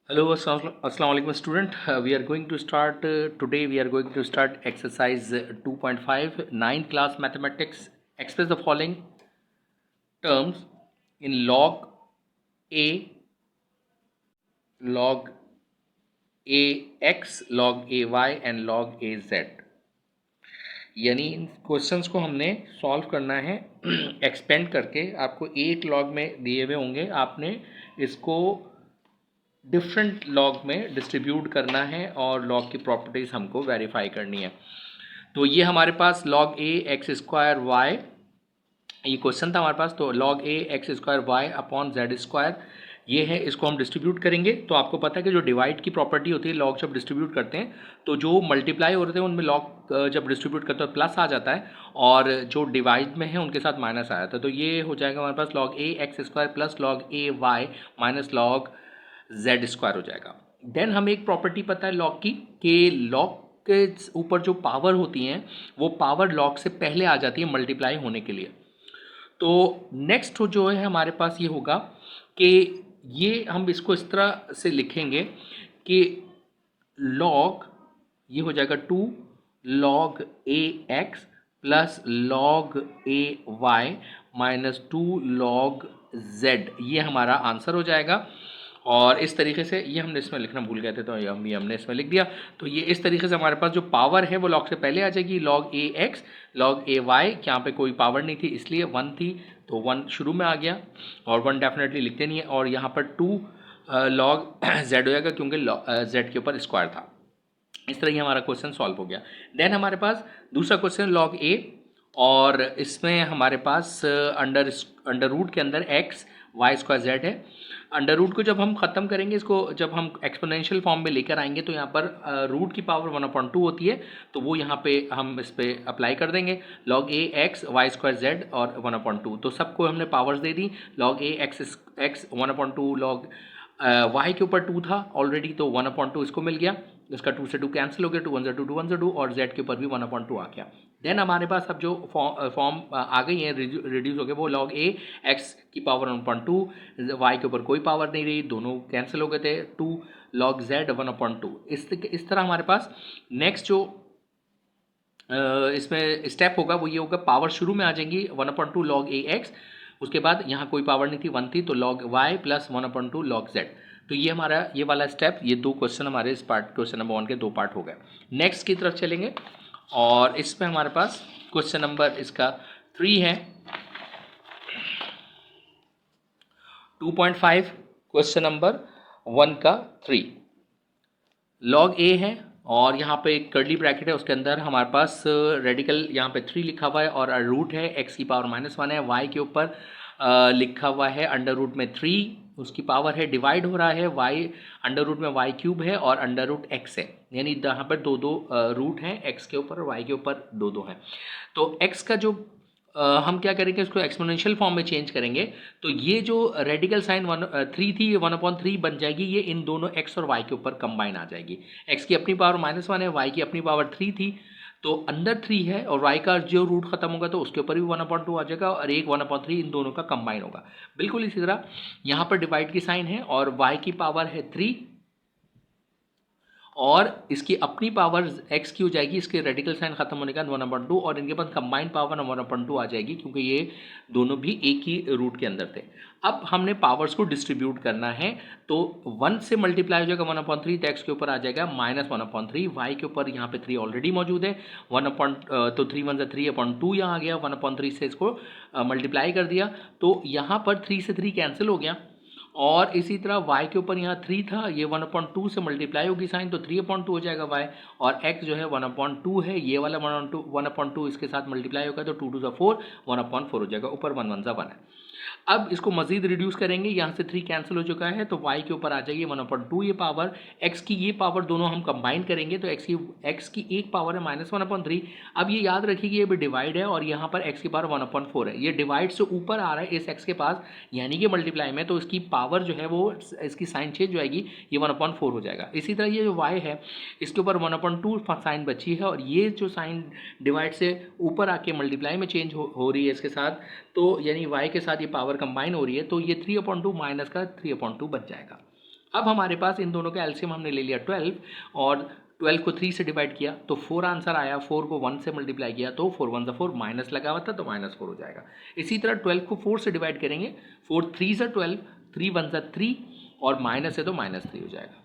Hello, assalamu alaikum student. We are going to start today. We are going to start exercise 2.5, 9th class mathematics. Express the following terms in log a, log ax, log ay and log az. यानी इन questions को हमने solve करना है expand करके। आपको एक log में दिए हुए होंगे, आपने इसको डिफरेंट लॉग में डिस्ट्रीब्यूट करना है और लॉग की प्रॉपर्टीज़ हमको वेरीफाई करनी है। तो ये हमारे पास log a X square Y, ये क्वेश्चन था हमारे पास। तो log a X square Y upon Z square ये है, इसको हम डिस्ट्रीब्यूट करेंगे। तो आपको पता है कि जो डिवाइड की प्रॉपर्टी होती है, लॉग जब डिस्ट्रीब्यूट करते हैं तो जो मल्टीप्लाई हो रहे थे उनमें लॉग जब डिस्ट्रीब्यूट करते हैं प्लस आ जाता है, और जो डिवाइड में है उनके साथ माइनस आ जाता है। तो ये हो जाएगा हमारे पास log a X square plus log a Y minus log Z square हो जाएगा। देन हमें एक प्रॉपर्टी पता है लॉग की, कि लॉग के ऊपर जो पावर होती हैं वो पावर लॉग से पहले आ जाती है मल्टीप्लाई होने के लिए। तो नेक्स्ट जो है हमारे पास ये होगा कि ये हम इसको इस तरह से लिखेंगे कि लॉग ये हो जाएगा 2 log a X plus log a Y minus 2 log z, ये हमारा आंसर हो जाएगा। और इस तरीके से ये हमने इसमें लिखना भूल गए थे, तो हमने इसमें लिख दिया। तो ये इस तरीके से हमारे पास जो पावर है वो लॉग से पहले आ जाएगी। log a X log a Y, यहाँ पे कोई पावर नहीं थी इसलिए 1 थी, तो 1 शुरू में आ गया और 1 डेफिनेटली लिखते नहीं है। और यहाँ पर 2 log z हो जाएगा क्योंकि z के ऊपर स्क्वायर था। इस तरह ये हमारा क्वेश्चन सॉल्व हो गया। देन हमारे पास दूसरा क्वेश्चन log a, और इसमें हमारे पास अंडर रूट के अंदर x वाई स्क्वायर जेड है। अंडर रूट को जब हम ख़त्म करेंगे, इसको जब हम एक्सपोनेंशियल फॉर्म में लेकर आएंगे तो यहाँ पर रूट की पावर 1/2 होती है, तो वो यहाँ पे हम इस पर अप्लाई कर देंगे। log a X Y square Z और 1/2, तो सबको हमने पावर्स दे दी। log a एक्स 1/2, log y के ऊपर 2 था ऑलरेडी, तो 1/2 इसको मिल गया। इसका 2 से 2 कैंसिल हो गया, 2 1 से 2 2 1 से 2, और z के ऊपर भी 1/2 आ गया। देन हमारे पास अब जो फॉर्म आ गई है रिड्यूस हो गए, वो log a एक्स की पावर 1/2, y के ऊपर कोई पावर नहीं रही, दोनों कैंसिल हो गए थे। 2 log z 1/2। इस तरह हमारे पास नेक्स्ट जो इसमें स्टेप होगा वो ये होगा, पावर शुरू में आ जाएंगी 1/2 log a एक्स, उसके बाद यहाँ कोई पावर नहीं थी 1 थी, तो log y plus 1/2 log z। तो ये हमारा ये वाला स्टेप, ये दो क्वेश्चन हमारे इस पार्ट क्वेश्चन नंबर 1 के दो पार्ट हो गए। नेक्स्ट की तरफ चलेंगे और इसमें हमारे पास क्वेश्चन नंबर इसका 3 है, 2.5 क्वेश्चन नंबर 1 का 3। log a है और यहाँ पे एक कर्ली ब्रैकेट है, उसके अंदर हमारे पास रेडिकल यहाँ पे 3 लिखा हुआ है, और रूट है x की पावर -1 है। y के ऊपर लिखा हुआ है अंडर रूट में 3, उसकी पावर है, डिवाइड हो रहा है y अंडर रूट में y क्यूब है और अंडर रूट x है, यानी यहाँ पर दो रूट हैं, x के ऊपर और y के ऊपर दो हैं। तो x का जो हम क्या करेंगे, इसको एक्सपोनेंशियल फॉर्म में चेंज करेंगे। तो ये जो रेडिकल साइन 3 थी, ये 1/3 बन जाएगी, ये इन दोनों x और y के ऊपर कंबाइन आ जाएगी। x की अपनी पावर -1 है, y की अपनी पावर 3 थी, तो अंदर 3 है, और y का जो रूट खत्म होगा तो उसके ऊपर भी 1/2 आ जाएगा, और एक 1/3 इन दोनों का कंबाइन होगा। बिल्कुल इसी तरह यहाँ पर डिवाइड की साइन है और y की पावर है 3, और इसकी अपनी पावर x की हो जाएगी, इसके रेडिकल साइन खत्म होने का 1/2, और इनके पास कंबाइंड पावर 1/2 आ जाएगी क्योंकि ये दोनों भी एक ही रूट के अंदर थे। अब हमने पावर्स को डिस्ट्रीब्यूट करना है, तो 1 से मल्टीप्लाई हो जाएगा 1/3, तो x के ऊपर आ जाएगा -1/3, y के ऊपर यहाँ पे 3 ऑलरेडी मौजूद है, तो 3 1 से 3/2 यहाँ आ गया, 1/3 से इसको मल्टीप्लाई कर दिया, तो यहाँ पर 3 से 3 कैंसिल हो गया। और इसी तरह y के ऊपर यहाँ 3 था, ये 1/2 से मल्टीप्लाई होगी साइन, तो 3/2 हो जाएगा y, और x जो है 1/2 है, ये वाला 1/2 इसके साथ मल्टीप्लाई होगा, तो 2 2 सा 4, 1/4 हो जाएगा, ऊपर 1 1 सा 1 है। अब इसको मजीद रिड्यूस करेंगे, यहाँ से 3 कैंसिल हो चुका है, तो y के ऊपर आ जाएगी 1/2 ये पावर, x की ये पावर दोनों हम कंबाइन करेंगे, तो x की एक पावर है -1/3। अब ये याद रखिए कि ये भी डिवाइड है और यहाँ पर x की पावर 1/4 है, ये डिवाइड से ऊपर आ रहा है इस x के पास, यानी कि मल्टीप्लाई में, तो इसकी पावर जो है वो इसकी साइन चेंज हो जाएगी, ये 1/4 हो जाएगा। इसी तरह ये जो y है इसके ऊपर 1/2 साइन बची है, और ये जो साइन डिवाइड से ऊपर आके मल्टीप्लाई में चेंज हो रही है इसके साथ, तो यानी y के साथ ये पावर कंबाइन हो रही है, तो ये 3/2 माइनस का 3/2 बच जाएगा। अब हमारे पास इन दोनों का एलसीएम हमने ले लिया 12 और 12 को 3 से डिवाइड किया तो 4 आंसर आया। 4 को 1 से मल्टीप्लाई किया तो 4 1 4 माइनस लगा हुआ था तो -4 हो जाएगा। इसी तरह 12 को 4 से डिवाइड करेंगे, 4 3 से 12, 3 1 3 और माइनस है तो -3 हो जाएगा।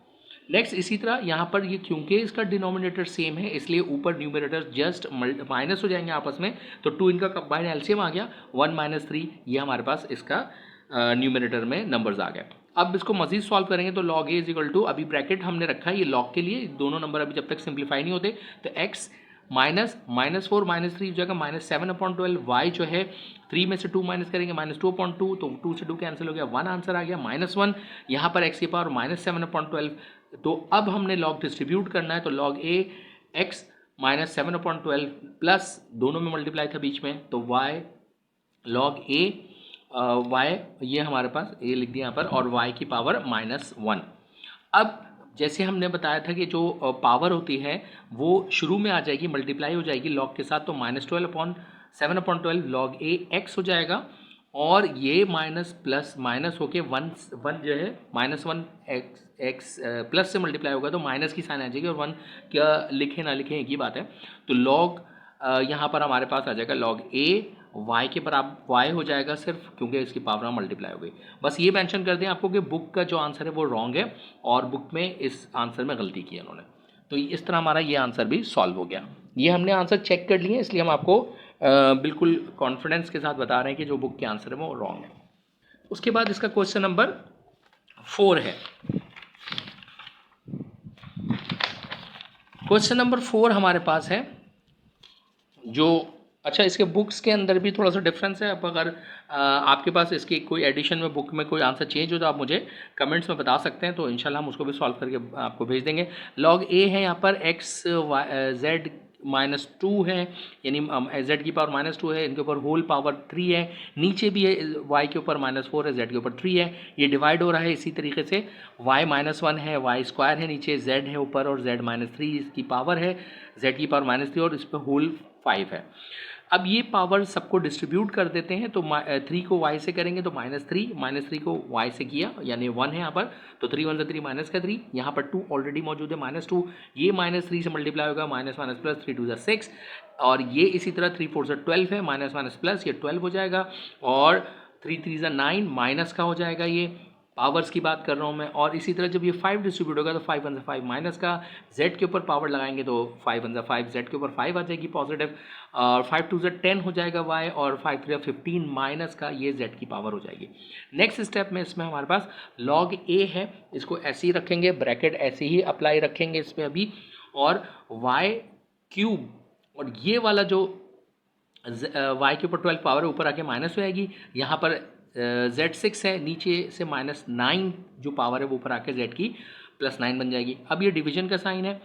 नेक्स्ट इसी तरह यहाँ पर ये क्योंकि इसका डिनोमिनेटर सेम है इसलिए ऊपर न्यूमरेटर जस्ट माइनस हो जाएंगे आपस में, तो 2 इनका कंबाइंड एलसीएम आ गया 1 -3, ये हमारे पास इसका न्यूमरेटर में नंबर्स आ गए। अब इसको मजीद सॉल्व करेंगे तो log a is equal to, अभी ब्रैकेट हमने रखा है ये log के लिए, दोनों नंबर अभी जब तक सिंप्लीफाई नहीं होते, तो x माइनस -4 -3 हो जाएगा -7/12, y जो है 3 में से 2 माइनस करेंगे -2/2, तो 2 से 2 कैंसिल हो गया, 1 आंसर आ गया -1, यहाँ पर x की पावर -7/12। तो अब हमने log डिस्ट्रीब्यूट करना है तो log a x -7/12 प्लस दोनों में मल्टीप्लाई था बीच में तो y log a y, ये हमारे पास a लिख दिया यहाँ पर, और y की पावर -1। अब जैसे हमने बताया था कि जो पावर होती है वो शुरू में आ जाएगी, मल्टीप्लाई हो जाएगी log के साथ, तो -12/7/12 log a x हो जाएगा, और ये माइनस प्लस माइनस होके 1 जो है -1 x प्लस से मल्टीप्लाई होगा तो माइनस की साइन आ जाएगी, और 1 क्या लिखें ना लिखें एक ही बात है। तो log यहाँ पर हमारे पास आ जाएगा log a y के बराबर y हो जाएगा सिर्फ, क्योंकि इसकी पावर मल्टीप्लाई हो गई। बस ये मेंशन कर दें आपको कि बुक का जो आंसर है वो रॉन्ग है और बुक में इस आंसर में गलती की है उन्होंने, तो इस तरह हमारा ये आंसर भी सॉल्व हो गया। ये हमने आंसर चेक कर लिए, इसलिए हम आपको बिल्कुल कॉन्फिडेंस के साथ बता रहे हैं कि जो बुक के आंसर है वो रॉन्ग है। उसके बाद इसका क्वेश्चन नंबर 4 है। क्वेश्चन नंबर 4 हमारे पास है जो, अच्छा इसके बुक्स के अंदर भी थोड़ा सा डिफरेंस है। अब अगर आपके पास इसकी कोई एडिशन में बुक में कोई आंसर चेंज हो तो आप मुझे कमेंट्स में बता सकते हैं, तो इंशाल्लाह हम उसको भी सॉल्व करके आपको भेज देंगे। log a है यहाँ पर x z -2 है, यानी z की पावर -2 है, इनके ऊपर होल पावर 3 है, नीचे भी है y के ऊपर -4 है, z के ऊपर 3 है, ये डिवाइड हो रहा है इसी तरीके से, y -1 है, y स्क्वायर है, नीचे z है ऊपर और z -3 इसकी पावर है, z की पावर -3 और इस पर होल 5 है। अब ये पावर सबको डिस्ट्रीब्यूट कर देते हैं, तो 3 को y से करेंगे तो -3 को y से किया यानी 1 है यहाँ पर, तो 3 1 3 माइनस का 3, यहाँ पर 2 ऑलरेडी मौजूद है -2, ये -3 से मल्टीप्लाई होगा माइनस प्लस 3 2 6, और ये इसी तरह 3 4 12 है, माइनस प्लस ये 12 हो जाएगा, और 3 3 9 माइनस का हो जाएगा, ये पावर्स की बात कर रहा हूँ मैं। और इसी तरह जब ये 5 डिस्ट्रीब्यूट होगा तो 5 1 5 माइनस का, z के ऊपर पावर लगाएंगे तो 5 1 5, z के ऊपर 5 आ जाएगी पॉजिटिव, और 5 2 10 हो जाएगा y, और 5 3 15 माइनस का, ये z की पावर हो जाएगी। नेक्स्ट स्टेप में इसमें हमारे पास log a है, इसको ऐसे ही रखेंगे, ब्रैकेट ऐसे ही अप्लाई रखेंगे इस पर अभी, और y क्यूब, और ये वाला जो y के ऊपर 12 पावर ऊपर आके माइनस हो जाएगी, यहाँ पर z6 है, नीचे से -9 जो पावर है वो ऊपर आके z की +9 बन जाएगी। अब ये डिवीजन का साइन है,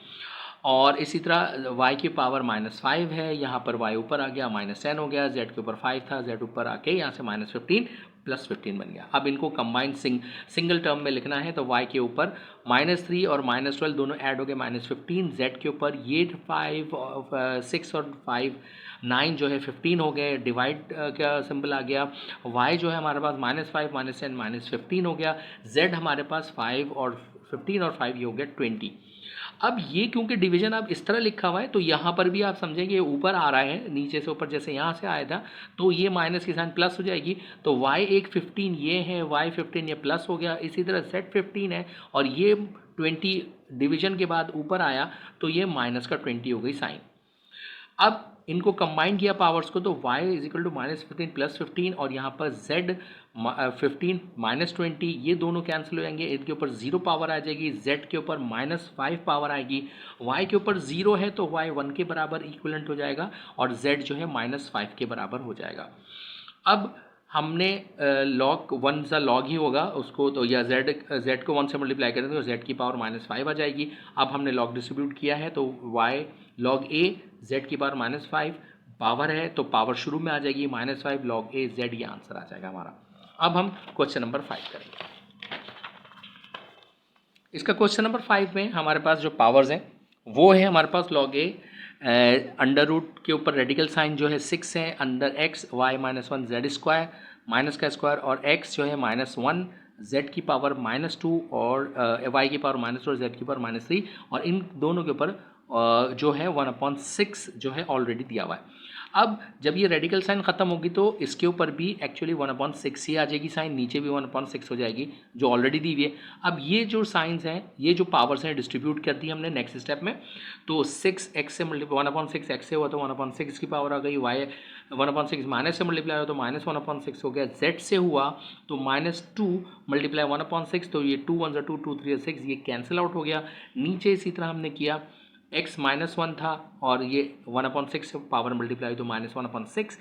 और इसी तरह y की पावर -5 है, यहाँ पर y ऊपर आ गया -10 हो गया, z के ऊपर 5 था, z ऊपर आके यहाँ से -15 +15 बन गया। अब इनको कंबाइंड सिंगल टर्म में लिखना है, तो y के ऊपर -3 और -12 दोनों ऐड हो गए -15, z के ऊपर ये 5 6 और 5 9 जो है 15 हो गए, डिवाइड का सिंबल आ गया, y जो है हमारे पास -5 -10 -15 हो गया, z हमारे पास 5 और 15 और 5 ये हो गया 20। अब ये क्योंकि डिवीजन अब इस तरह लिखा हुआ है तो यहाँ पर भी आप समझेंगे ऊपर आ रहा है, नीचे से ऊपर जैसे यहाँ से आया था, तो ये माइनस की साइन प्लस हो जाएगी, तो y एक 15 ये है, y 15 ये प्लस हो गया, इसी तरह z 15 है और ये 20 डिवीजन के बाद ऊपर आया तो ये माइनस का 20 हो गई साइन। अब इनको कंबाइन किया पावर्स को, तो y इज इक्वल टू -15 +15, और यहाँ पर z 15 -20, ये दोनों कैंसिल हो जाएंगे, इनके ऊपर 0 पावर आ जाएगी, z के ऊपर -5 पावर आएगी, y के ऊपर 0 है तो y 1 के बराबर इक्विवेलेंट हो जाएगा, और z जो है -5 के बराबर हो जाएगा। अब हमने log 1 सा log ही होगा उसको, तो या z को 1 से मल्टीप्लाई करें तो z की पावर -5 आ जाएगी। अब हमने log डिस्ट्रीब्यूट किया है तो y log a z की पावर -5 पावर है, तो पावर शुरू में आ जाएगी -5 log a z, ये आंसर आ जाएगा हमारा। अब हम क्वेश्चन नंबर 5 करेंगे। इसका क्वेश्चन नंबर 5 में हमारे पास जो पावर्स हैं वो है हमारे पास log a, अंडर रूट के ऊपर रेडिकल साइन जो है 6 है, अंदर x y -1 z square minus का स्क्वायर, और x जो है -1 z की पावर -2 और y की पावर -2 और z की पावर -3, और इन दोनों के ऊपर जो है 1/6 जो है ऑलरेडी दिया हुआ है। अब जब ये रेडिकल साइन ख़त्म होगी तो इसके ऊपर भी एक्चुअली 1/6 ही आ जाएगी साइन, नीचे भी 1/6 हो जाएगी जो ऑलरेडी दी हुई है। अब ये जो साइंस हैं, ये जो पावर्स हैं, डिस्ट्रीब्यूट कर दी हमने नेक्स्ट स्टेप में। तो 6x से 1/6 x से हुआ तो 1/6 की पावर आ गई, y 1/6 माइनस से मल्टीप्लाई हुआ तो -1/6 हो गया, z से हुआ तो -2 मल्टीप्लाई 1/6, तो ये 2 1 2 2 3 6, ये कैंसिल आउट हो गया। नीचे इसी तरह हमने किया, x -1 था और ये 1/6 पावर मल्टीप्लाई तो -1/6,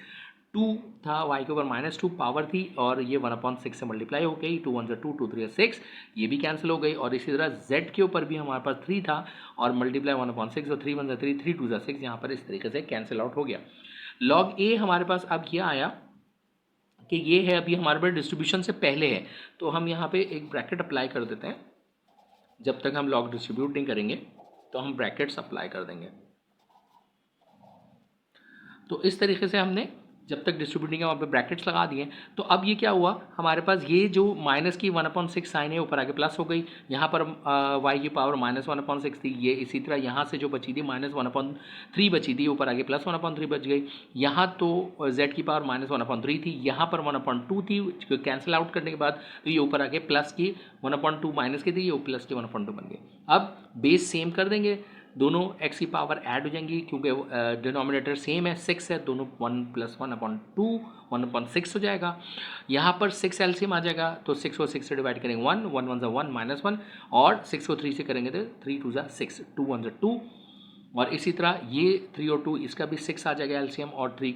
2 था, y के ऊपर -2 पावर थी और ये 1/6 से मल्टीप्लाई हो गई, 2 1 2 2 3 6, ये भी कैंसिल हो गई। और इसी तरह z के ऊपर भी हमारे पास 3 था और मल्टीप्लाई 1/6 और 3 1 3 3 2 6, यहाँ पर इस तरीके से कैंसिल आउट हो गया। log a हमारे पास अब ये आया कि ये है अभी हमारे पास डिस्ट्रीब्यूशन से पहले है, तो हम यहाँ पे एक ब्रैकेट अप्लाई कर देते हैं। जब तक हम log डिस्ट्रीब्यूट नहीं करेंगे तो हम ब्रैकेट्स अप्लाई कर देंगे। तो इस तरीके से हमने जब तक डिस्ट्रीब्यूटिंग है वहाँ पे ब्रैकेट्स लगा दिए। तो अब ये क्या हुआ, हमारे पास ये जो माइनस की 1/6 साइन है ऊपर आके प्लस हो गई, यहाँ पर y की पावर -1/6 थी, ये इसी तरह यहाँ से जो बची थी -1/3 बची थी, ऊपर आके +1/3 बच गई। यहाँ तो z की पावर -1/3 थी, यहाँ पर 1/2 थी, कैंसिल आउट करने के बाद तो ये ऊपर आके प्लस की 1/2 माइनस की थी, ये प्लस की 1/2 बन गई। अब बेस सेम कर देंगे, दोनों x की पावर ऐड हो जाएंगी क्योंकि डिनोमिनेटर सेम है, 6 है, दोनों 1 + 1/2 1/6 हो जाएगा। यहाँ पर 6 एलसीएम आ जाएगा तो 6 को 6 से डिवाइड करेंगे 1 1 1 1 -1, और 6 को 3 से करेंगे तो 3 2 6 2 1 2, और इसी तरह ये 3 और 2 इसका भी 6 आ जाएगा एलसीएम, और 6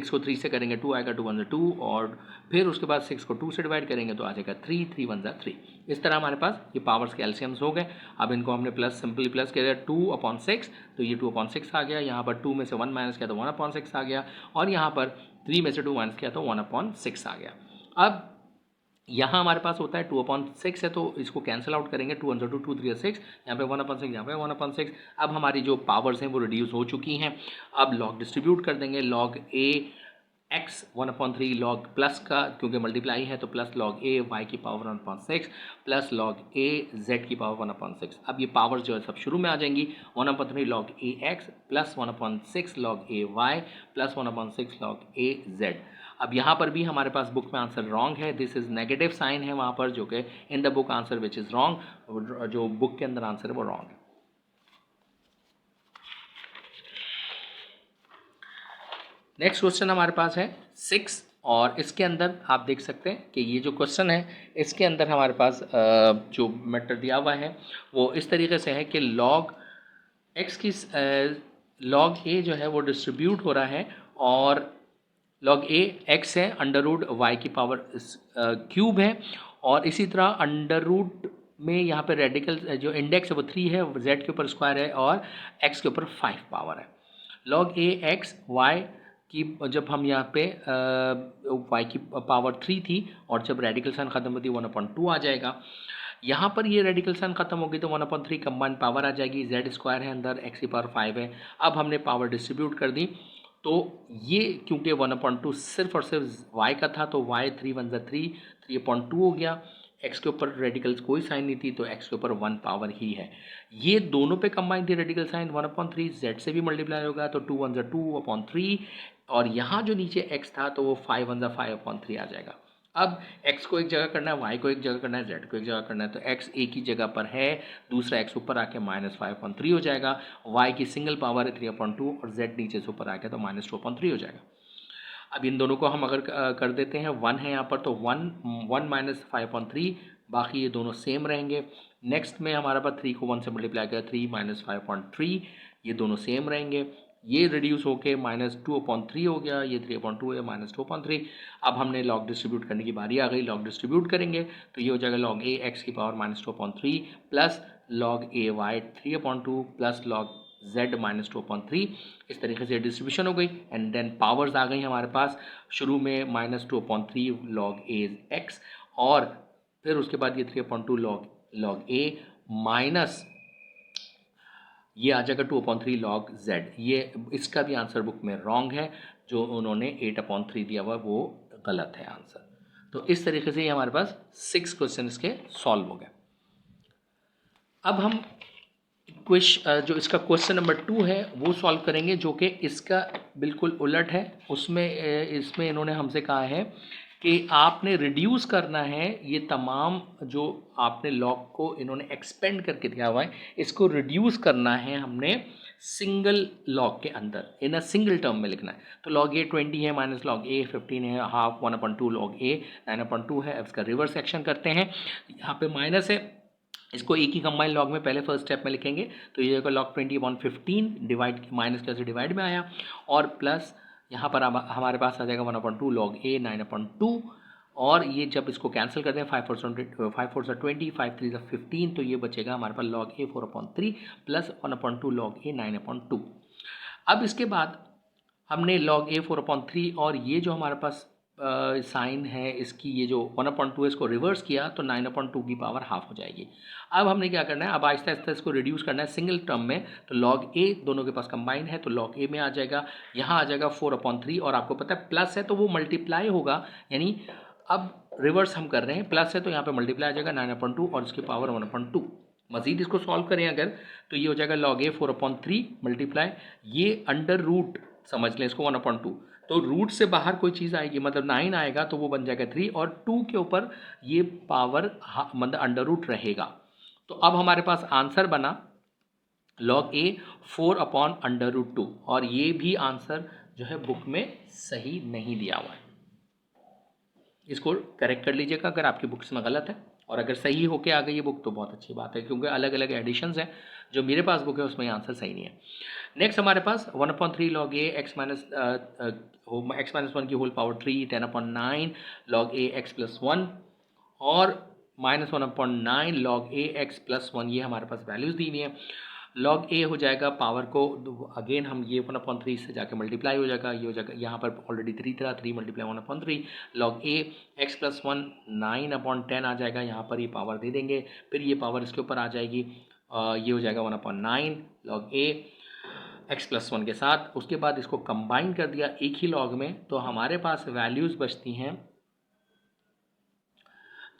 को 3 से करेंगे 2 आएगा, 2 1 2, और फिर उसके बाद 6 को 2 से डिवाइड करेंगे तो आ जाएगा 3 3 1 3। इस तरह हमारे पास ये पावर्स के एलसीएम्स हो गए। अब इनको हमने सिंपली प्लस किया 2/6, तो ये 2/6 आ गया, यहाँ पर 2 में से 1 माइनस किया तो 1/6 आ गया, और यहाँ पर 3 में से 2 माइनस किया तो 1/6 आ गया। अब यहाँ हमारे पास होता है 2/6 है, तो इसको कैंसिल आउट करेंगे, 2 1 2 2 3 6, यहाँ पे 1/6, यहाँ पे 1/6। अब हमारी जो पावर्स हैं वो रिड्यूस हो चुकी हैं। अब लॉग डिस्ट्रीब्यूट कर देंगे, log a x 1/3 log plus का, क्योंकि मल्टीप्लाई है तो प्लस log a y की power 1/6 plus log a z की पावर 1/6। अब ये पावर्स जो है सब शुरू में आ जाएंगी, 1/3 log a x plus 1/6 log a y plus 1/6 log a z। अब यहाँ पर भी हमारे पास बुक में आंसर रॉन्ग है, दिस इज नेगेटिव साइन है वहाँ पर, जो कि in the book answer which is wrong, जो बुक के अंदर आंसर है वो रॉन्ग है। नेक्स्ट क्वेश्चन हमारे पास है 6, और इसके अंदर आप देख सकते हैं कि ये जो क्वेश्चन है इसके अंदर हमारे पास जो मैटर दिया हुआ है वो इस तरीके से है कि log x की log a जो है वो डिस्ट्रीब्यूट हो रहा है, और log a x है, √y की पावर क्यूब है, और इसी तरह अंडर रूट में यहाँ पे रेडिकल जो इंडेक्स है वो 3 है, z के ऊपर स्क्वायर है, और x के ऊपर 5 पावर है। log a x y की जब हम यहाँ पे y की पावर 3 थी, और जब रेडिकल साइन ख़त्म होती है 1/2 आ जाएगा। यहाँ पर ये रेडिकल साइन ख़त्म होगी तो 1/3 कंबाइंड पावर आ जाएगी, z स्क्वायर है अंदर, x की पावर 5 है। अब हमने पावर डिस्ट्रीब्यूट कर दी, तो ये क्योंकि 1/2 सिर्फ और सिर्फ y का था तो y 3 1 3 3/2 हो गया, x के ऊपर रेडिकल्स कोई साइन नहीं थी तो x के ऊपर 1 पावर ही है। ये दोनों पे कंबाइन थी रेडिकल साइन, 1/3 z से भी मल्टीप्लाई होगा तो 2 1 2/3, और यहाँ जो नीचे x था तो वो 5 1 5/3 आ जाएगा। अब x को एक जगह करना है, y को एक जगह करना है, z को एक जगह करना है, तो x एक ही जगह पर है, दूसरा x ऊपर आके -5/3 हो जाएगा, y की सिंगल पावर है 3/2, और z नीचे से ऊपर आके तो -2/3 हो जाएगा। अब इन दोनों को हम अगर कर देते हैं, 1 है यहाँ पर तो 1 -5/3, बाकी ये दोनों सेम रहेंगे। नेक्स्ट में हमारे पास 3 को 1 से मल्टीप्लाई किया 3 -5/3, ये दोनों सेम रहेंगे। ये रिड्यूस होके -2/3 हो गया, ये 3/2 है -2/3। अब हमने लॉग डिस्ट्रीब्यूट करने की बारी आ गई, लॉग डिस्ट्रीब्यूट करेंगे तो ये हो जाएगा log a x की power -2/3 plus log a y 3/2 plus log z -2/3। इस तरीके से डिस्ट्रीब्यूशन हो गई, एंड देन पावर्स आ गई हमारे पास, शुरू में -2/3 log a x, और फिर उसके बाद ये 3/2 log a माइनस ये आ जाएगा 2/3 log z। ये इसका भी आंसर बुक में रॉन्ग है, जो उन्होंने 8/3 दिया हुआ वो गलत है आंसर। तो इस तरीके से ये हमारे पास 6 क्वेश्चन इसके सॉल्व हो गए। अब हम जो इसका क्वेश्चन नंबर 2 है वो सॉल्व करेंगे, जो कि इसका बिल्कुल उलट है। इसमें इन्होंने हमसे कहा है कि आपने रिड्यूस करना है ये तमाम जो आपने लॉग को इन्होंने एक्सपेंड करके दिया हुआ है, इसको रिड्यूस करना है हमने सिंगल लॉग के अंदर, इन अ सिंगल टर्म में लिखना है। तो लॉग ए 20 है माइनस लॉग ए 15 है, हाफ 1/2 लॉग ए 9/2 है। अब इसका रिवर्स एक्शन करते हैं, यहाँ पे माइनस है, इसको एक ही कंबाइन लॉग में पहले फर्स्ट स्टेप में लिखेंगे। तो ये लॉग 20/15 डिवाइड माइनस कैसे डिवाइड में आया, और प्लस यहाँ पर अब हमारे पास आ जाएगा 1/2 लॉग ए 9/2, और ये जब इसको कैंसिल करते हैं 5 4 20 5 3 15, तो ये बचेगा हमारे पास लॉग ए 4/3 प्लस 1/2 लॉग ए 9/2। अब इसके बाद हमने लॉग ए 4/3 और ये जो हमारे पास साइन है इसकी, ये जो 1/2 है इसको रिवर्स किया तो 9/2 की पावर हाफ हो जाएगी। अब हमने क्या करना है, अब आहिस्ता आहिस्ता इसको रिड्यूस करना है सिंगल टर्म में। तो लॉग ए दोनों के पास कंबाइन है, तो लॉग ए में आ जाएगा, यहाँ आ जाएगा 4/3, और आपको पता है प्लस है तो वो मल्टीप्लाई होगा, यानी अब रिवर्स हम कर रहे हैं, प्लस है तो यहाँ पे मल्टीप्लाई आ जाएगा 9/2 और इसकी पावर 1/2। मजीद इसको सॉल्व करें अगर, तो ये हो जाएगा लॉग ए 4/3 मल्टीप्लाई, ये अंडर रूट समझ लें इसको 1/2, तो रूट से बाहर कोई चीज़ आएगी मतलब 9 आएगा तो वो बन जाएगा 3, और 2 के ऊपर ये पावर मतलब अंडर रूट रहेगा। तो अब हमारे पास आंसर बना लॉग ए 4/√2, और ये भी आंसर जो है बुक में सही नहीं दिया हुआ है। इसको करेक्ट कर लीजिएगा अगर आपकी बुक्स में गलत है, और अगर सही होके आ गई ये बुक तो बहुत अच्छी बात है, क्योंकि अलग अलग एडिशंस हैं। जो मेरे पास बुक है उसमें आंसर सही नहीं है। नेक्स्ट हमारे पास 1/3 लॉग ए x-1 की होल पावर 3 10/9 लॉग ए x+1 और -1/9 लॉग ए x+1, ये हमारे पास वैल्यूज़ दी हुई हैं। लॉग ए हो जाएगा पावर को, अगेन हम ये 1/3 से जाके मल्टीप्लाई हो जाएगा, ये हो जाएगा, यहाँ पर ऑलरेडी 3 था, 3 मल्टीप्लाई 1/3 लॉग ए x+1 9/10 आ जाएगा, यहाँ पर ये पावर दे देंगे, फिर ये पावर इसके ऊपर आ जाएगी, ये हो जाएगा 1/9 लॉग ए x+1 के साथ। उसके बाद इसको कंबाइन कर दिया एक ही लॉग में, तो हमारे पास वैल्यूज़ बचती हैं।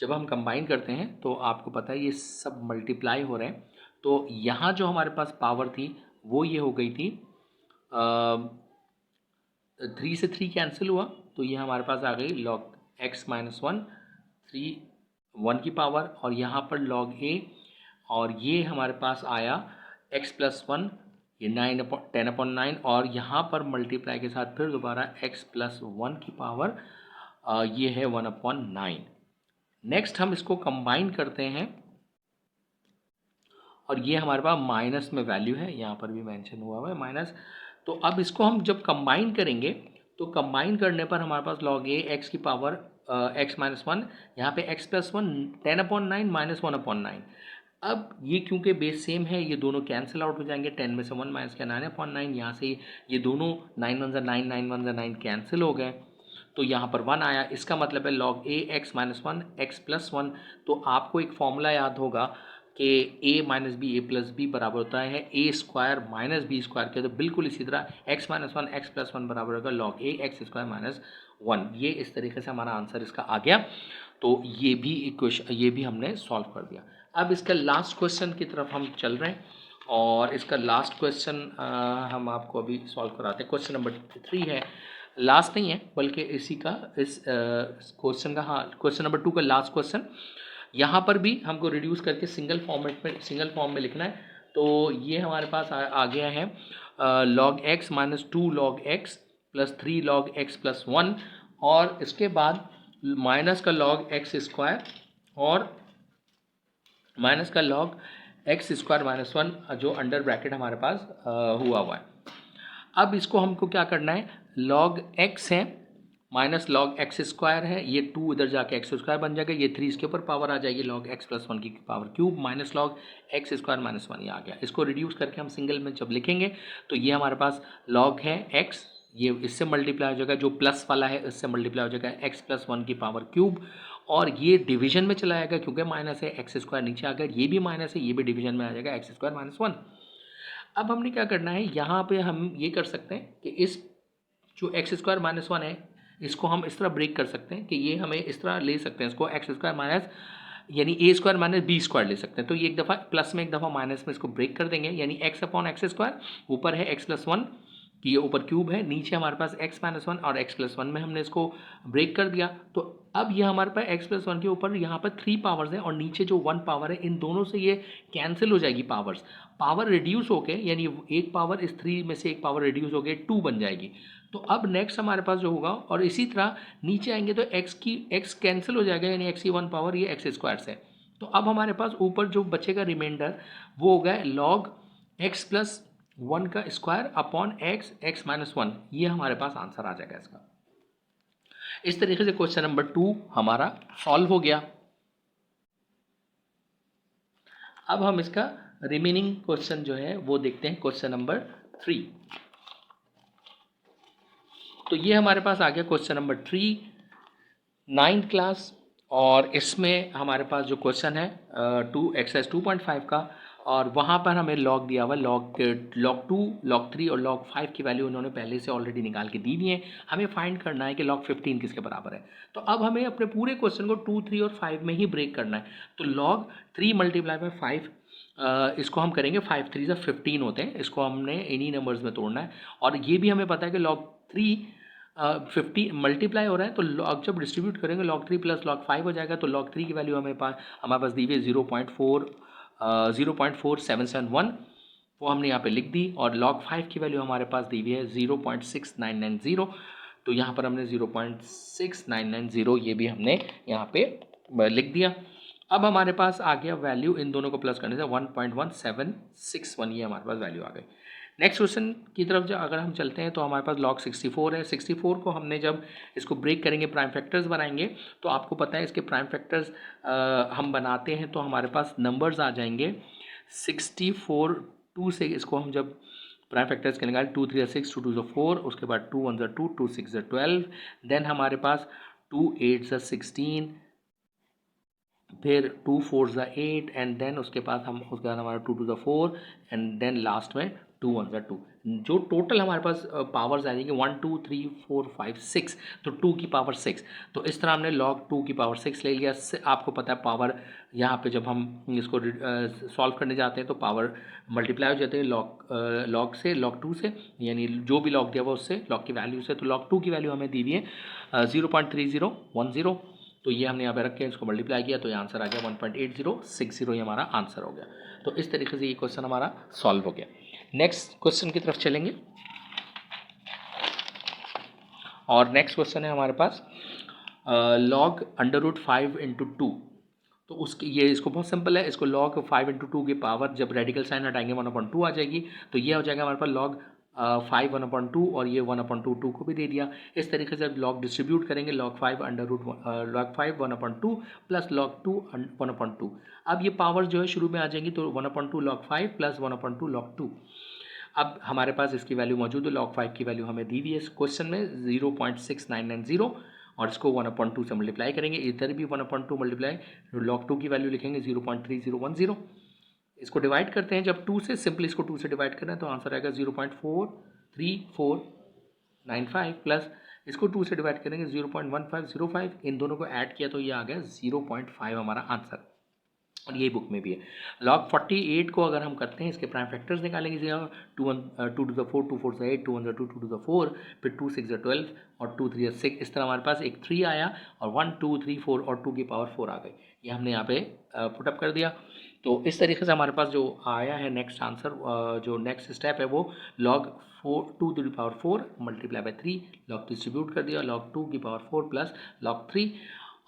जब हम कंबाइन करते हैं तो आपको पता है ये सब मल्टीप्लाई हो रहे हैं, तो यहाँ जो हमारे पास पावर थी वो ये हो गई थी 3 से 3 कैंसिल हुआ, तो ये हमारे पास आ गई लॉग x-1 1 की पावर, और यहाँ पर लॉग ए, और ये हमारे पास आया x+1 ये 10/9, और यहाँ पर मल्टीप्लाई के साथ फिर दोबारा x+1 की पावर ये है 1/9। नेक्स्ट हम इसको कंबाइन करते हैं, और ये हमारे पास माइनस में वैल्यू है, यहाँ पर भी मेंशन हुआ है माइनस। तो अब इसको हम जब कंबाइन करेंगे तो कंबाइन करने पर हमारे पास लॉग ए एक्स की पावर x-1, यहाँ पे x+1 10/9 -1/9। अब ये क्योंकि बेस सेम है ये दोनों कैंसिल आउट हो जाएंगे, 10 में से 1 माइनस किया 9/9, यहाँ से ये दोनों 9 1 9 9 1 9 कैंसिल हो गए, तो यहाँ पर 1 आया। इसका मतलब है लॉग ए x-1 x+1। तो आपको एक फॉर्मूला याद होगा कि a minus B A plus B बराबर होता है a square minus B square के, तो बिल्कुल इसी तरह x-1 x+1 बराबर होगा log A X square minus 1। ये इस तरीके से हमारा आंसर इसका आ गया। तो ये भी इक्वेशन ये भी हमने सॉल्व कर दिया। अब इसका लास्ट क्वेश्चन की तरफ हम चल रहे हैं, और इसका लास्ट क्वेश्चन हम आपको अभी सॉल्व कराते हैं। क्वेश्चन नंबर 3 है, लास्ट नहीं है बल्कि इसी का इस क्वेश्चन का, हाँ क्वेश्चन नंबर 2 का लास्ट क्वेश्चन। यहाँ पर भी हमको रिड्यूस करके सिंगल फॉर्म में लिखना है। तो ये हमारे पास आ गया है log x minus 2 log x plus 3 log x + 1, और इसके बाद माइनस का log x स्क्वायर और माइनस का log x स्क्वायर माइनस 1 जो अंडर ब्रैकेट हमारे पास हुआ है। अब इसको हमको क्या करना है, log x है माइनस log x स्क्वायर है, ये 2 इधर जाके x स्क्वायर बन जाएगा, ये 3 इसके ऊपर पावर आ जाएगी log x + 1 की power cube minus log x square minus 1, ये आ गया। इसको रिड्यूस करके हम सिंगल में जब लिखेंगे तो ये हमारे पास log है x, ये इससे मल्टीप्लाई हो जाएगा, जो प्लस वाला है इससे मल्टीप्लाई हो जाएगा x + 1 की पावर क्यूब, और ये डिवीजन में चला जाएगा क्योंकि माइनस है, x स्क्वायर नीचे आ गया, ये भी माइनस है, ये भी डिवीजन में आ जाएगा x स्क्वायर माइनस 1। अब हमने क्या करना है, यहाँ पे हम ये कर सकते हैं कि इस जो x स्क्वायर माइनस 1 है इसको हम इस तरह ब्रेक कर सकते हैं कि ये हमें इस तरह ले सकते हैं, इसको एक्स स्क्वायर माइनस यानी ए स्क्वायर माइनस बी स्क्वायर ले सकते हैं। तो ये एक दफ़ा प्लस में एक दफ़ा माइनस में इसको ब्रेक कर देंगे, यानी एक्स अपॉन एक्स स्क्वायर, ऊपर है एक्स प्लस वन कि ये ऊपर क्यूब है, नीचे हमारे पास एक्स माइनस वन और एक्स प्लस वन में हमने इसको ब्रेक कर दिया। तो अब ये हमारे पास एक्स प्लस वन के ऊपर यहाँ पर 3 पावर्स हैं और नीचे जो 1 पावर है, इन दोनों से ये कैंसिल हो जाएगी पावर्स, पावर रिड्यूस होके यानी एक पावर इस 3 में से एक पावर रिड्यूस होके 2 बन जाएगी। तो अब नेक्स्ट हमारे पास जो होगा, और इसी तरह नीचे आएंगे तो एक्स कैंसिल हो जाएगा, यानी एक्स की 1 पावर ये एक्स स्क्वायर से। तो अब हमारे पास ऊपर जो बचेगा रिमाइंडर वो होगा लॉग एक्स प्लस 1 का स्क्वायर अपॉन एक्स माइनस 1, ये हमारे पास आंसर आ जाएगा इसका। इस तरीके से क्वेश्चन नंबर 2 हमारा सॉल्व हो गया। अब हम इसका रिमेनिंग क्वेश्चन जो है वो देखते हैं, क्वेश्चन नंबर 3। तो ये हमारे पास आ गया क्वेश्चन नंबर 3, 9th क्लास, और इसमें हमारे पास जो क्वेश्चन है एक्सरसाइज 2.5 का, और वहाँ पर हमें लॉग दिया हुआ, लॉग 2, लॉग 3 और लॉग 5 की वैल्यू उन्होंने पहले से ऑलरेडी निकाल के दी हुई है। हमें फाइंड करना है कि लॉग 15 किसके बराबर है। तो अब हमें अपने पूरे क्वेश्चन को 2, 3 और 5 में ही ब्रेक करना है। तो लॉग 3 मल्टीप्लाई बाय 5, इसको हम करेंगे 5 3 से 15 होते हैं, इसको हमने इन्हीं नंबर्स में तोड़ना है। और ये भी हमें पता है कि लॉग 3 50 मल्टीप्लाई हो रहा है, तो लॉग जब डिस्ट्रीब्यूट करेंगे लॉग 3 प्लस लॉग 5 हो जाएगा। तो लॉग 3 की वैल्यू हमारे पास दी हुई है 0.4771, वो हमने यहाँ पे लिख दी। और लॉग 5 की वैल्यू हमारे पास दी हुई है 0.6990, तो यहाँ पर हमने 0.6990 ये भी हमने यहाँ पे लिख दिया। अब हमारे पास आ गया वैल्यू, इन दोनों को प्लस करने से 1.1761, ये हमारे पास वैल्यू आ गई। नेक्स्ट क्वेश्चन की तरफ जब अगर हम चलते हैं तो हमारे पास लॉग 64 है। 64 को हमने जब इसको ब्रेक करेंगे, प्राइम फैक्टर्स बनाएंगे, तो आपको पता है इसके प्राइम फैक्टर्स हम बनाते हैं तो हमारे पास नंबर्स आ जाएंगे 64। 2 से इसको हम जब प्राइम फैक्टर्स के निकालें, 2 3 6, 2 2 4, उसके बाद 2 1 2, 2 6 12, देन हमारे पास 2 8 16, फिर 2 4 8, एंड देन उसके बाद हमारा 2 2 4, एंड देन लास्ट में 2 1 2। जो टोटल हमारे पास पावर्स आ जाएंगे 1 2 3 4 5 6, तो 2 की पावर 6। तो इस तरह हमने लॉग 2 की पावर 6 ले लिया। आपको पता है पावर यहाँ पे जब हम इसको सॉल्व करने जाते हैं तो पावर मल्टीप्लाई हो जाते हैं लॉग से, लॉग 2 से, यानी जो भी लॉग दिया हुआ उससे, लॉग की वैल्यू से। तो लॉग 2 की वैल्यू हमें दी हुई है 0.3010, तो ये हमने यहाँ पे रख के इसको मल्टीप्लाई किया तो ये आंसर आ गया 1.8060, ये हमारा आंसर हो गया। तो इस तरीके से ये क्वेश्चन हमारा सॉल्व हो गया। नेक्स्ट क्वेश्चन की तरफ चलेंगे, और नेक्स्ट क्वेश्चन है हमारे पास लॉग √5 × 2। तो उसकी इसको बहुत सिंपल है, इसको लॉग 5 × 2 की पावर जब रेडिकल साइन हटाएंगे 1/2 आ जाएगी। तो ये हो जाएगा हमारे पास लॉग 5 1/2, और ये 1/2 2 को भी दे दिया। इस तरीके से लॉग डिस्ट्रीब्यूट करेंगे, लॉग 5 1/2 प्लस लॉग 2 1/2। अब ये पावर जो है शुरू में आ जाएंगी, तो 1/2 लॉग 5 प्लस 1/2 लॉग 2। अब हमारे पास इसकी वैल्यू मौजूद है, लॉग 5 की वैल्यू हमें दी हुई है इस क्वेश्चन में 0.6990, और इसको 1/2 से मल्टीप्लाई करेंगे, इधर भी 1/2 मल्टीप्लाई, लॉग 2 की वैल्यू लिखेंगे 0.3010। इसको डिवाइड करते हैं जब 2 से, सिंपली इसको 2 से डिवाइड करना है तो आंसर आएगा 0.43495, प्लस इसको 2 से डिवाइड करेंगे 0.1505, इन दोनों को ऐड किया तो ये आ गया 0.5 हमारा आंसर। और ये बुक में भी है। लॉग 48 को अगर हम करते हैं, इसके प्राइम फैक्टर्स निकालेंगे, 2 2 to the 4, 2 4 8, 2 1 2, 2 to the 4, फिर 2 6 12 और 2 3 6। इस तरह हमारे पास एक 3 आया और 1 2 3 4 और 2 की पावर 4 आ गई। ये हमने यहाँ पे पुटअप कर दिया। तो इस तरीके से हमारे पास जो आया है नेक्स्ट आंसर, जो नेक्स्ट स्टेप है वो log 2 to the power 4 multiply by 3, log distribute कर दिया, लॉग 2 की पावर 4 प्लस लॉग 3,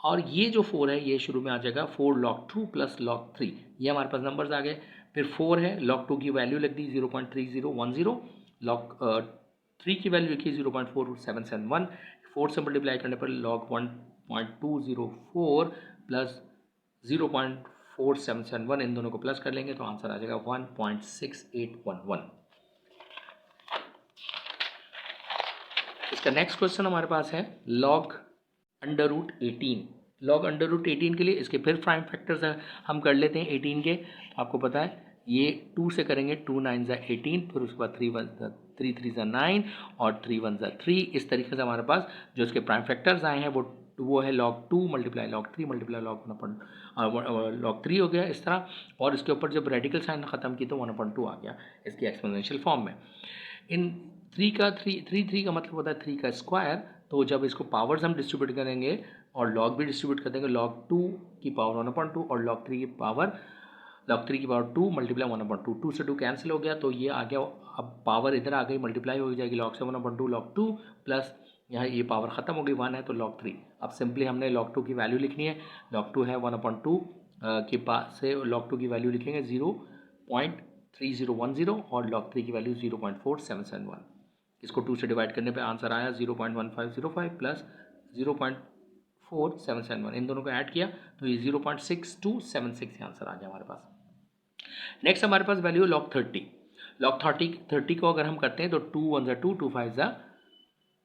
और ये जो 4 है ये शुरू में आ जाएगा 4 log 2 प्लस log 3, ये हमारे पास नंबर्स आ गए। फिर 4 है, log 2 की वैल्यू लग दी 0.3010, log 3 की वैल्यू लिखी 0.4771, 4 से मल्टीप्लाई करने पर log 1.204 प्लस 0.4771, इन दोनों को प्लस कर लेंगे तो आंसर आ जाएगा 1.6811। इसका नेक्स्ट क्वेश्चन हमारे पास है log √18। लॉग √18 के लिए इसके फिर प्राइम फैक्टर्स हम कर लेते हैं 18 के। तो आपको पता है ये 2 से करेंगे, 2 9 ज़ा 18, फिर उसके बाद 3 3 ज़ा 9 और 3 1 ज़ा 3। इस तरीके से हमारे पास जो इसके प्राइम फैक्टर्स आए हैं वो है log 2 multiply log 3 multiply log 3 हो गया इस तरह। और इसके ऊपर जब रेडिकल साइन ख़त्म की तो 1/2 आ गया इसकी एक्सपोनेंशियल फॉर्म में। इन 3 का मतलब होता है 3 का स्क्वायर। तो जब इसको पावर्स हम डिस्ट्रीब्यूट करेंगे और log भी डिस्ट्रीब्यूट कर देंगे, log 2 की पावर 1/2 और log 3 की पावर 2 मल्टीप्लाई 1/2, 2 से 2 कैंसिल हो गया तो ये आ गया। अब पावर इधर आ गई, मल्टीप्लाई हो जाएगी log से 1/2 log 2 प्लस यहाँ ये पावर ख़त्म हो गई, 1 है तो log 3। अब सिंपली हमने log 2 की वैल्यू लिखनी है। log 2 है 1/2 के पास से log 2 की वैल्यू लिखेंगे 0.3010 और log 3 की वैल्यू 0.4771। इसको 2 से डिवाइड करने पे आंसर आया 0.1505 प्लस 0.4771। इन दोनों को ऐड किया तो ये 0.6276 आंसर आ गया हमारे पास। नेक्स्ट हमारे पास वैल्यू log 30। log 30 को अगर हम करते हैं तो 2 1 ज़ा 2, 2 5 ज़ा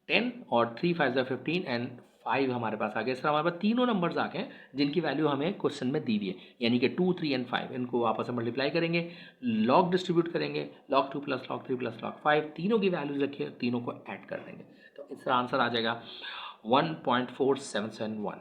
10 और 3 5 ज़ा 15 एंड 5 हमारे पास आ गए। इस तरह हमारे पास तीनों नंबर्स आ गए जिनकी वैल्यू हमें क्वेश्चन में दी है, यानी कि 2 3 एंड 5। इनको आपस में मल्टीप्लाई करेंगे, लॉग डिस्ट्रीब्यूट करेंगे, log 2 plus log 3 plus log 5, तीनों की वैल्यूज रखिए, तीनों को ऐड कर देंगे तो इसका आंसर आ जाएगा 1.4771।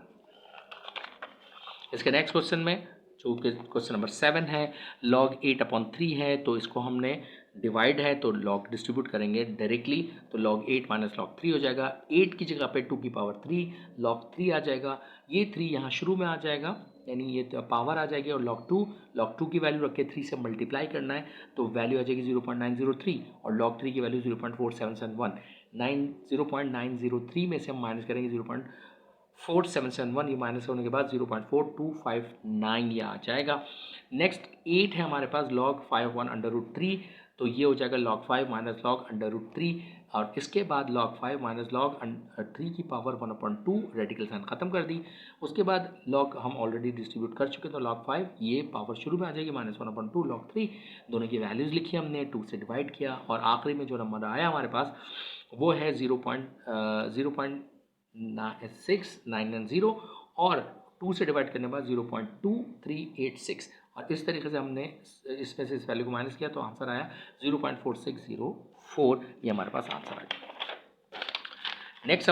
इसके नेक्स्ट क्वेश्चन में जो कि क्वेश्चन नंबर 7 है, log 8/3 है तो इसको हमने डिवाइड है तो log डिस्ट्रीब्यूट करेंगे डायरेक्टली तो log 8 माइनस log 3 हो जाएगा। 8 की जगह पे 2 की पावर 3 log 3 आ जाएगा। ये 3 यहाँ शुरू में आ जाएगा यानी ये पावर आ जाएगी और log 2 की वैल्यू रख के 3 से मल्टीप्लाई करना है तो वैल्यू आ जाएगी 0.903 और log 3 की वैल्यू 0.4771। 0.903 में से हम माइनस करेंगे 0.4771, ये माइनस होने के बाद 0.4259 ये आ जाएगा। नेक्स्ट 8 है हमारे पास log 5 1/3 तो ये हो जाएगा log 5 माइनस log √3 और इसके बाद log 5 माइनस log 3 की पावर 1/2, रेडिकल साइन ख़त्म कर दी। उसके बाद log हम ऑलरेडी डिस्ट्रीब्यूट कर चुके तो log 5 ये पावर शुरू में आ जाएगी माइनस 1/2 log 3। दोनों की वैल्यूज़ लिखी हमने, 2 से डिवाइड किया और आखिरी में जो नंबर आया हमारे पास वो है 0.6990 और 2 से डिवाइड करने के बाद 0.2386 और इस तरीके से हमने इसमें से इस वैल्यू को माइनस किया तो आंसर आया 0.4604। ये हमारे पास आंसर आ गया। नेक्स्ट